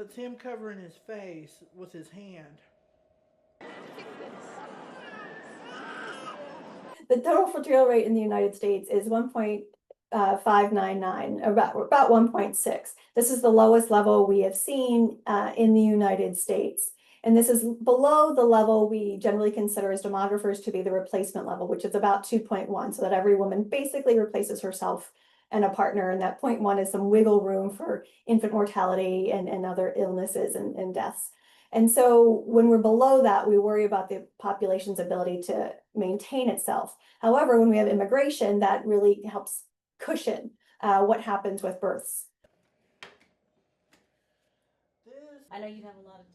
it's him covering his face with his hand. The total fertility rate in the United States is 1.599, about 1.6. This is the lowest level we have seen in the United States. And this is below the level we generally consider as demographers to be the replacement level, which is about 2.1, so that every woman basically replaces herself and a partner. And that 0.1 is some wiggle room for infant mortality and other illnesses and deaths. And so when we're below that, we worry about the population's ability to maintain itself. However, when we have immigration, that really helps cushion what happens with births. I know you have a lot of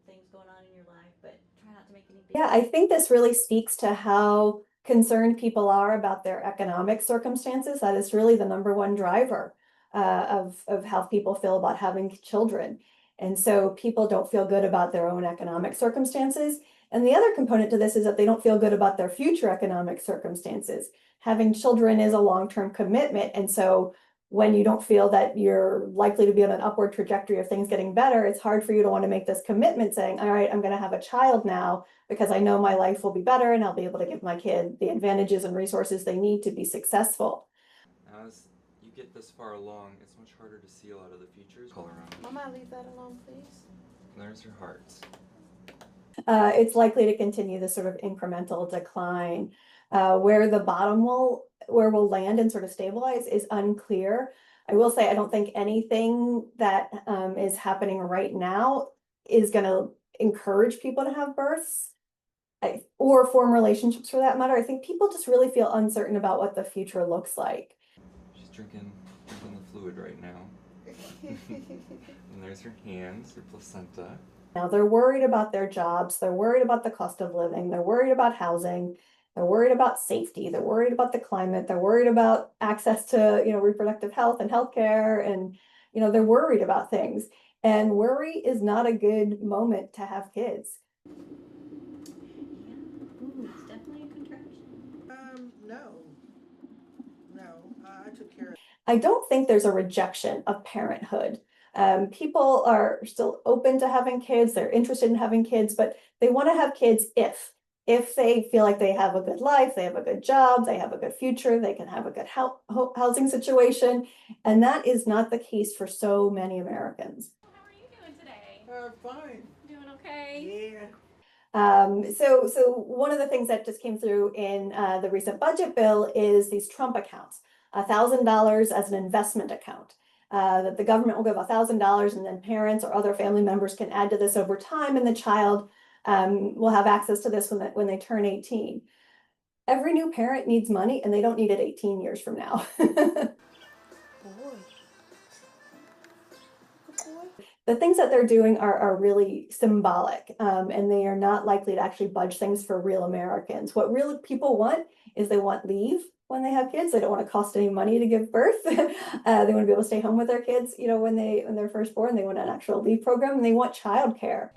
things going on in your life, but try not to make any big... Yeah, I think this really speaks to how concerned people are about their economic circumstances. That is really the number one driver of how people feel about having children. And so people don't feel good about their own economic circumstances. And the other component to this is that they don't feel good about their future economic circumstances. Having children is a long-term commitment. And so when you don't feel that you're likely to be on an upward trajectory of things getting better, it's hard for you to want to make this commitment saying, all right, I'm going to have a child now because I know my life will be better and I'll be able to give my kid the advantages and resources they need to be successful. As you get this far along, it's much harder to see a lot of the features. Color around. Mama, leave that alone, please. And there's your heart. It's likely to continue this sort of incremental decline. Where the bottom where we'll land and sort of stabilize is unclear. I will say I don't think anything that is happening right now is going to encourage people to have births or form relationships for that matter. I think people just really feel uncertain about what the future looks like. She's drinking the fluid right now. And there's her hands, her placenta. Now they're worried about their jobs, they're worried about the cost of living, they're worried about housing, they're worried about safety, they're worried about the climate, they're worried about access to, reproductive health and healthcare, and, they're worried about things. And worry is not a good moment to have kids. Yeah. Ooh, it's definitely a contraction. No, I took care of it. I don't think there's a rejection of parenthood. People are still open to having kids, they're interested in having kids, but they want to have kids if they feel like they have a good life, they have a good job, they have a good future, they can have a good housing situation. And that is not the case for so many Americans. How are you doing today? Fine. Doing okay? Yeah. So one of the things that just came through in the recent budget bill is these Trump accounts, $1,000 as an investment account. That the government will give $1,000 and then parents or other family members can add to this over time, and the child will have access to this when they turn 18. Every new parent needs money and they don't need it 18 years from now. The things that they're doing are really symbolic, and they are not likely to actually budge things for real Americans. What real people want is they want leave when they have kids. They don't want to cost any money to give birth. They want to be able to stay home with their kids, when they're first born. They want an actual leave program, and they want childcare.